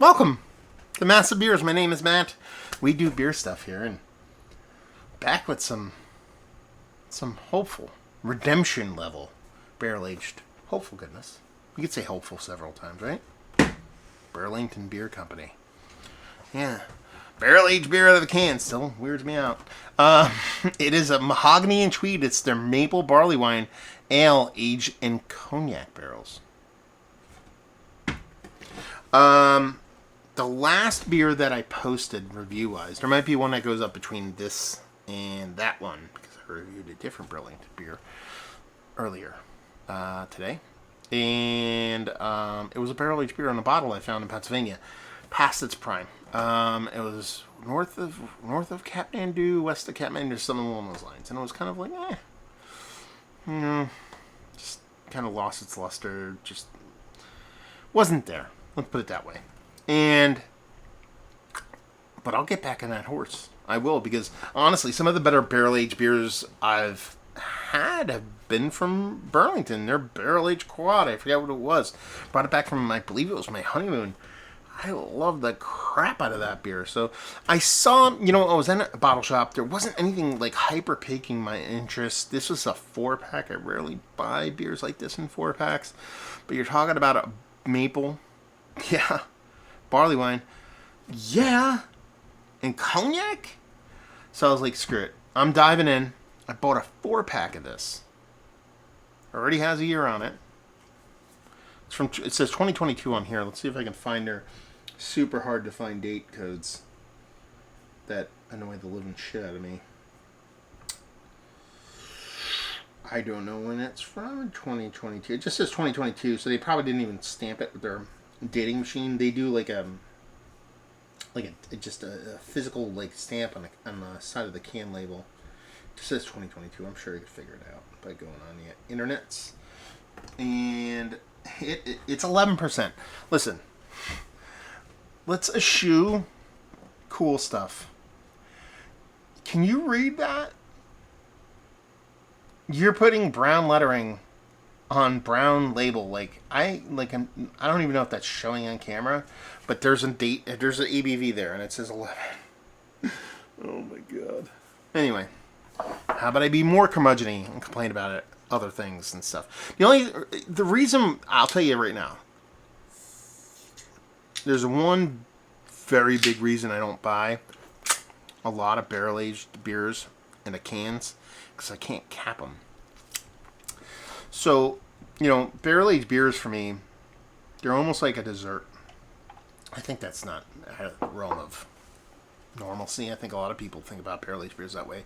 Welcome to Massive Beers. My name is Matt. We do beer stuff here, and back with some hopeful redemption level barrel aged hopeful goodness. You could say hopeful several times, right? Burlington Beer Company. Yeah, barrel aged beer out of the can still weirds me out. It is a Mahogany and Tweed. It's their maple barley wine ale aged in cognac barrels. The last beer that I posted review-wise, there might be one that goes up between this and that one, because I reviewed a different Burlington beer earlier today. And it was a barrel-aged beer in a bottle I found in Pennsylvania, past its prime. It was north of Kathmandu, west of Kathmandu, something along those lines. And it was kind of like, just kind of lost its luster, just wasn't there. Let's put it that way. But I'll get back on that horse. I will, because honestly, some of the better barrel-aged beers I've had have been from Burlington. Their barrel-aged quad, I forget what it was. Brought it back from, I believe it was my honeymoon. I love the crap out of that beer. So I saw, I was in a bottle shop. There wasn't anything like hyper piquing my interest. This was a 4-pack. I rarely buy beers like this in 4-packs. But you're talking about a maple. Yeah. Barley wine. Yeah. And cognac? So I was like, screw it. I'm diving in. I bought a 4-pack of this. Already has a year on it. It says 2022 on here. Let's see if I can find their super hard to find date codes that annoy the living shit out of me. I don't know when it's from. 2022. It just says 2022, so they probably didn't even stamp it with their dating machine. They do just a physical like stamp on the side of the can label. It just says 2022. I'm sure you can figure it out by going on the internets. And it's 11%. Listen, let's eschew cool stuff. Can you read that? You're putting brown lettering on brown label. I don't even know if that's showing on camera, but there's a date. There's an ABV there, and it says 11. Oh my god. Anyway, how about I be more curmudgeon-y and complain about it, other things and stuff. The reason, I'll tell you right now, there's one very big reason I don't buy a lot of barrel-aged beers in the cans, because I can't cap them. So, barrel-aged beers for me, they're almost like a dessert. I think that's not out of the realm of normalcy. I think a lot of people think about barrel-aged beers that way.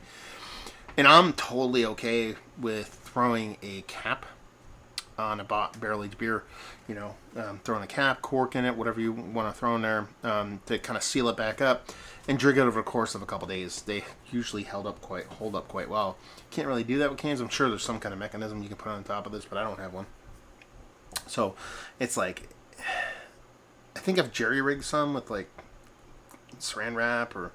And I'm totally okay with throwing a cap on a barrel-aged beer. Throwing a cap, cork in it, whatever you want to throw in there to kind of seal it back up and drink it over the course of a couple days. They usually hold up quite well. Can't really do that with cans. I'm sure there's some kind of mechanism you can put on top of this, but I don't have one. So it's like, I think I've jerry-rigged some with like saran wrap or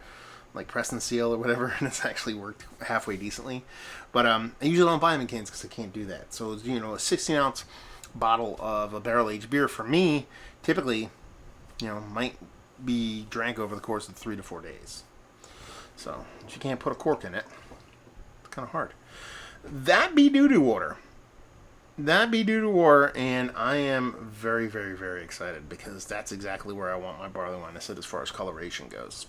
like press and seal or whatever, and it's actually worked halfway decently. But I usually don't buy them in cans because I can't do that. So, a 16-ounce bottle of a barrel-aged beer for me, typically, might be drank over the course of 3 to 4 days. So, if you can't put a cork in it, it's kind of hard. That be doo-doo water. And I am very, very, very excited because that's exactly where I want my barley wine to sit as far as coloration goes.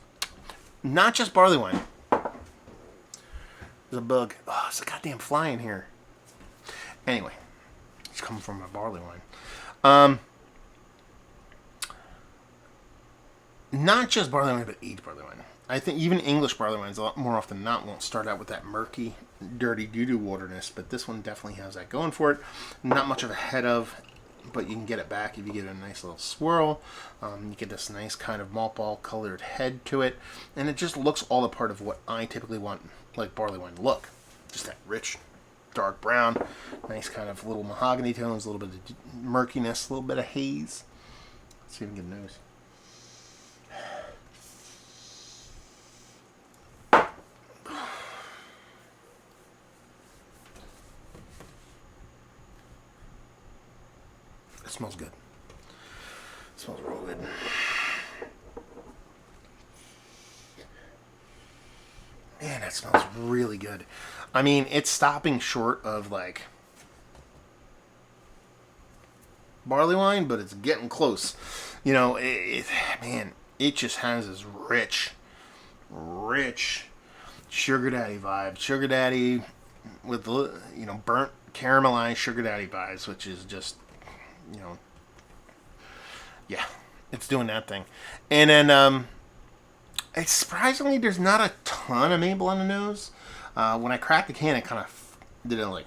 Not just barley wine. There's a bug. Oh, there's a goddamn fly in here. Anyway, it's coming from my barley wine. Not just barley wine, but aged barley wine. I think even English barley wines, a lot more often than not, won't start out with that murky, dirty doo-doo waterness, but this one definitely has that going for it. Not much of a head of, but you can get it back if you give it a nice little swirl. You get this nice kind of malt ball colored head to it, and it just looks all a part of what I typically want like barley wine to look. Just that rich, dark brown, nice kind of little mahogany tones, a little bit of murkiness, a little bit of haze. Let's see if we can get a nose. It smells good. It smells real good. it smells really good. I mean, it's stopping short of like barley wine, but it's getting close. You know, man, it just has this rich sugar daddy vibe. Sugar daddy with, you know, burnt caramelized sugar daddy vibes, which is just, you know, yeah, it's doing that thing. And then, it's surprisingly, there's not a ton of maple on the nose. When I cracked the can, I kind of did it like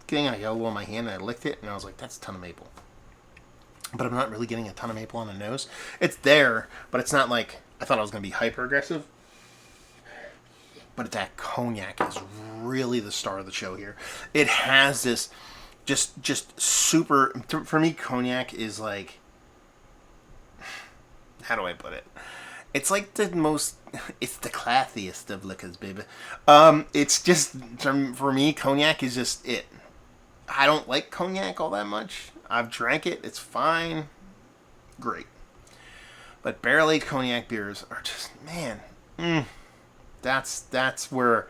thing, and I got a little in my hand, and I licked it, and I was like, that's a ton of maple. But I'm not really getting a ton of maple on the nose. It's there, but it's not like I thought I was going to be hyper aggressive. But that cognac is really the star of the show here. It has this just super, for me, cognac is like, how do I put it? It's like the most, it's the classiest of liquors, baby. It's just, for me, cognac is just it. I don't like cognac all that much. I've drank it. It's fine. Great. But barrel-aged cognac beers are just, man, that's where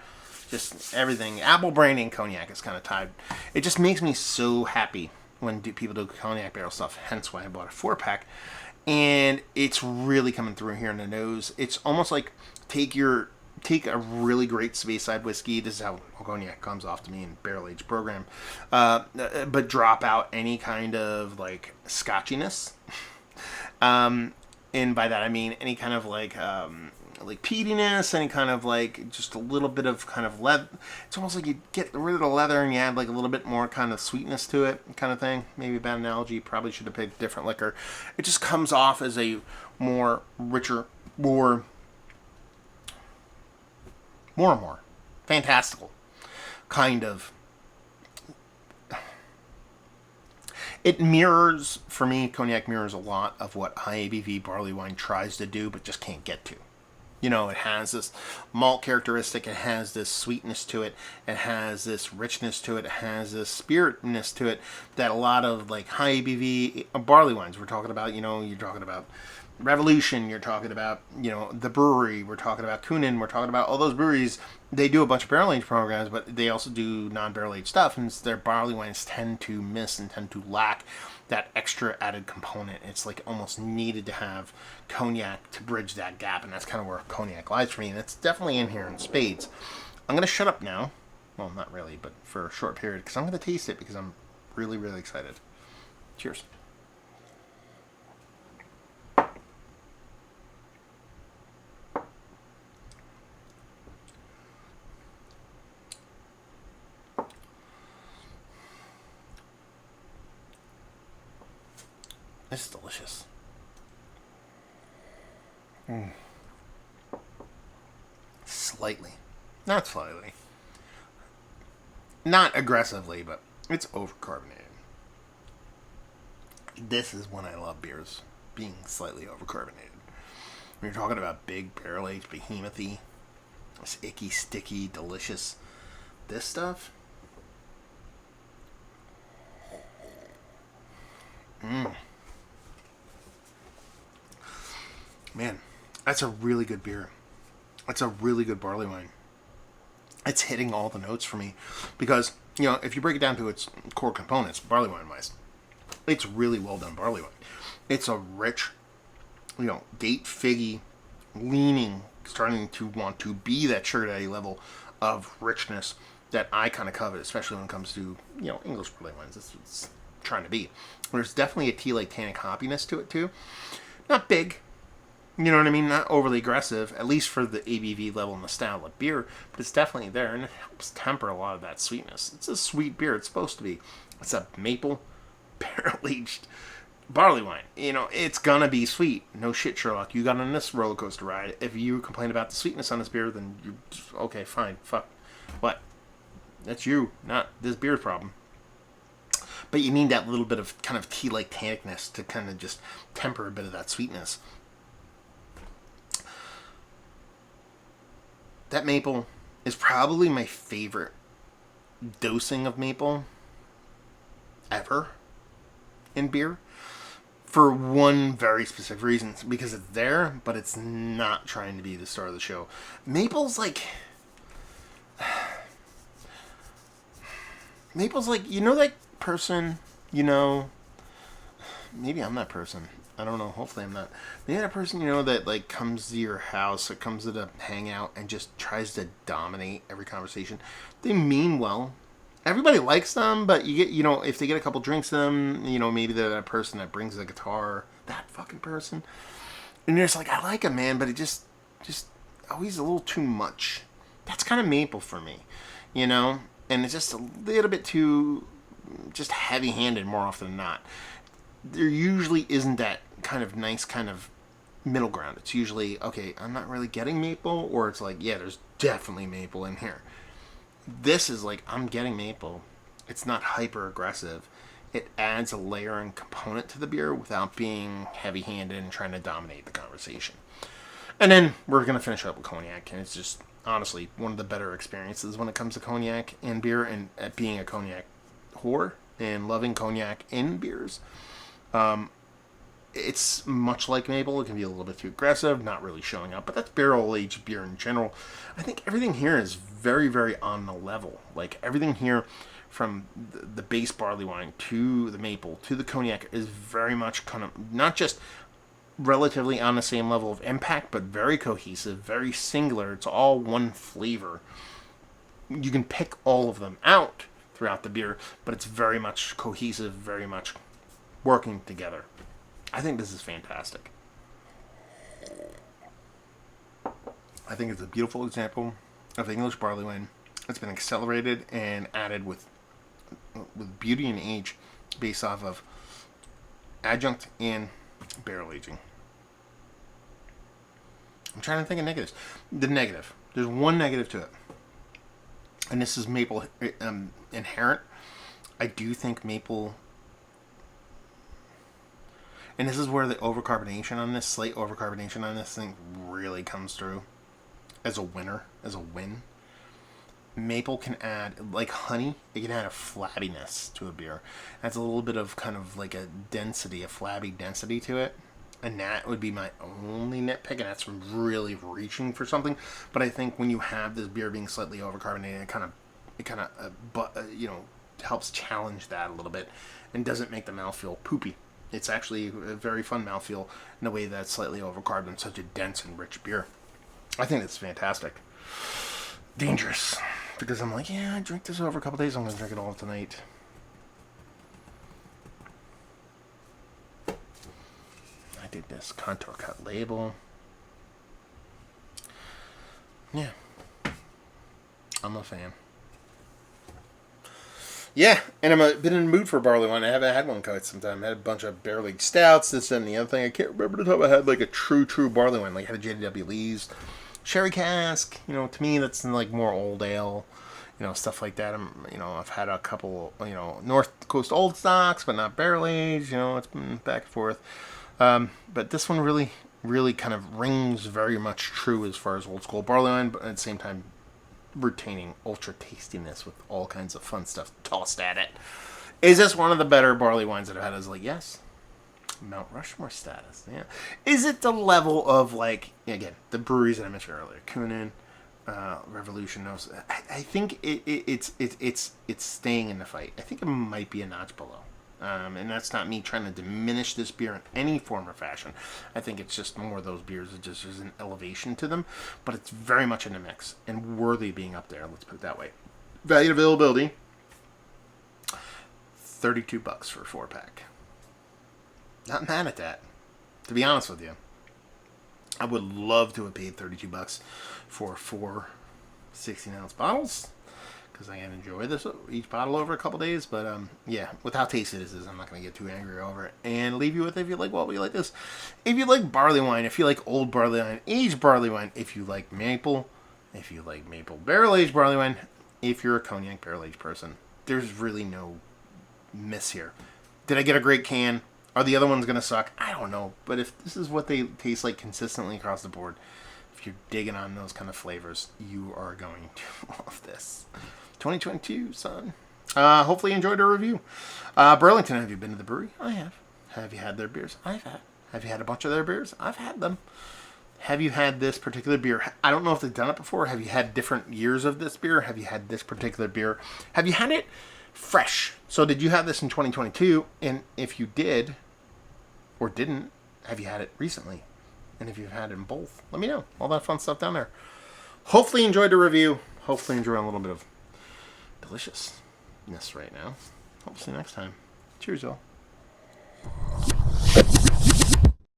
just everything, apple brandy and cognac is kind of tied. It just makes me so happy when people do cognac barrel stuff, hence why I bought a 4-pack. And it's really coming through here in the nose. It's almost like take a really great Speyside whiskey. This is how cognac comes off to me in barrel aged program. But drop out any kind of like scotchiness. And by that I mean any kind of like peatiness, any kind of like just a little bit of kind of leather. It's almost like you get rid of the leather and you add like a little bit more kind of sweetness to it, kind of thing. Maybe a bad analogy. Probably should have picked different liquor. It just comes off as a more richer, more fantastical kind of. It mirrors, for me, cognac mirrors a lot of what high ABV barley wine tries to do, but just can't get to. You know, it has this malt characteristic, it has this sweetness to it, it has this richness to it, it has this spiritness to it that a lot of like high ABV barley wines we're talking about, you know, you're talking about Revolution, you're talking about, you know, the brewery, we're talking about Kunin, we're talking about all those breweries. They do a bunch of barrel aged programs, but they also do non-barrel aged stuff, and their barley wines tend to miss and tend to lack that extra added component. It's like almost needed to have cognac to bridge that gap, and that's kind of where cognac lies for me, and it's definitely in here in spades. I'm going to shut up now. Well, not really, but for a short period, because I'm going to taste it because I'm really, really excited. Cheers. This is delicious. Slightly. Not slightly. Not aggressively, but it's overcarbonated. This is when I love beers being slightly overcarbonated. When you're talking about big barrel-aged behemoth-y, this icky, sticky, delicious, this stuff. Man, that's a really good beer. That's a really good barley wine. It's hitting all the notes for me because, you know, if you break it down to its core components, barley wine wise, it's really well done barley wine. It's a rich, you know, date figgy, leaning, starting to want to be that sugar daddy level of richness that I kind of covet, especially when it comes to, you know, English barley wines. That's what it's trying to be. There's definitely a tea-like tannic hoppiness to it too. Not big. You know what I mean? Not overly aggressive, at least for the ABV level and the style of beer, but it's definitely there, and it helps temper a lot of that sweetness. It's a sweet beer. It's supposed to be. It's a maple, barrel-aged barley wine. You know, it's gonna be sweet. No shit, Sherlock. You got on this roller coaster ride. If you complain about the sweetness on this beer, then you okay, fine, fuck. What? That's you, not this beer's problem. But you need that little bit of kind of tea-like tannicness to kind of just temper a bit of that sweetness. That maple is probably my favorite dosing of maple ever in beer. For one very specific reason. Because it's there, but it's not trying to be the star of the show. Maple's like, Maple's like, you know that person, you know, maybe I'm that person. I don't know. Hopefully I'm not. Maybe that person, you know, that like comes to your house or comes to the hangout and just tries to dominate every conversation. They mean well. Everybody likes them, but you get, you know, if they get a couple drinks in them, you know, maybe they're that person that brings the guitar. That fucking person. And you're just like, I like him, man, but it just, oh, he's a little too much. That's kind of Maple for me, you know? And it's just a little bit too, just heavy-handed more often than not. There usually isn't that kind of nice kind of middle ground. It's usually, okay, I'm not really getting Maple, or it's like, yeah, there's definitely Maple in here. This is like, I'm getting Maple. It's not hyper-aggressive. It adds a layer and component to the beer without being heavy-handed and trying to dominate the conversation. And then we're going to finish up with Cognac, and it's just, honestly, one of the better experiences when it comes to Cognac and beer, and at being a Cognac whore and loving Cognac in beers. It's much like Maple. It can be a little bit too aggressive, not really showing up, but that's barrel-aged beer in general. I think everything here is very, very on the level. Like, everything here, from the base barley wine to the Maple to the Cognac, is very much kind of not just relatively on the same level of impact, but very cohesive, very singular. It's all one flavor. You can pick all of them out throughout the beer, but it's very much cohesive, very much working together. I think this is fantastic. I think it's a beautiful example of English barley wine. It's been accelerated and added with beauty and age based off of adjunct and barrel aging. I'm trying to think of negatives. The negative. There's one negative to it. And this is Maple inherent. I do think Maple... And this is where the overcarbonation on this, slight overcarbonation on this thing really comes through as a winner, as a win. Maple can add, like honey, it can add a flabbiness to a beer. Adds a little bit of kind of like a density, a flabby density to it. And that would be my only nitpick, and that's really reaching for something. But I think when you have this beer being slightly overcarbonated, it kind of helps challenge that a little bit and doesn't make the mouthfeel poopy. It's actually a very fun mouthfeel in a way that's slightly overcarboned and such a dense and rich beer. I think it's fantastic. Dangerous. Because I'm like, yeah, I drink this over a couple days. I'm going to drink it all tonight. I did this contour cut label. Yeah. I'm a fan. Yeah, and I've been in the mood for barley wine. I haven't had one quite some time. I had a bunch of barrel-aged stouts, this and the other thing. I can't remember the time I had like a true barley wine. Like I had a JW Lee's sherry cask. You know, to me that's like more old ale. You know, stuff like that. I've had a couple. North Coast old stocks, but not barrel-aged. It's been back and forth. But this one really kind of rings very much true as far as old school barley wine, but at the same time retaining ultra tastiness with all kinds of fun stuff tossed at it. Is this one of the better barley wines that I've had? I was like, yes. Mount Rushmore status. Yeah. Is it the level of like, again, the breweries that I mentioned earlier, Kunin, Revolution? I think it's staying in the fight. I think it might be a notch below. And that's not me trying to diminish this beer in any form or fashion. I think it's just more of those beers that just there's an elevation to them, but it's very much in the mix and worthy of being up there. Let's put it that way. Value and availability: $32 for a 4-pack. Not mad at that, to be honest with you. I would love to have paid $32 for 4 16-ounce bottles, because I can enjoy this each bottle over a couple days. But yeah, with how tasty this is, I'm not going to get too angry over it. And leave you with, if you like what we like this. If you like barley wine, if you like old barley wine, aged barley wine, if you like maple, if you like maple barrel-aged barley wine, if you're a Cognac barrel-aged person, there's really no miss here. Did I get a great can? Are the other ones going to suck? I don't know. But if this is what they taste like consistently across the board, if you're digging on those kind of flavors, you are going to love this. 2022, son. Hopefully you enjoyed our review. Burlington, have you been to the brewery? I have. Have you had their beers? I've had. Have you had a bunch of their beers? I've had them. Have you had this particular beer? I don't know if they've done it before. Have you had different years of this beer? Have you had this particular beer? Have you had it fresh. So did you have this in 2022? And if you did or didn't, have you had it recently? And if you've had it in both, let me know. All that fun stuff down there. Hopefully you enjoyed the review. Hopefully you enjoyed a little bit of deliciousness right now. Hope to see you next time. Cheers, y'all.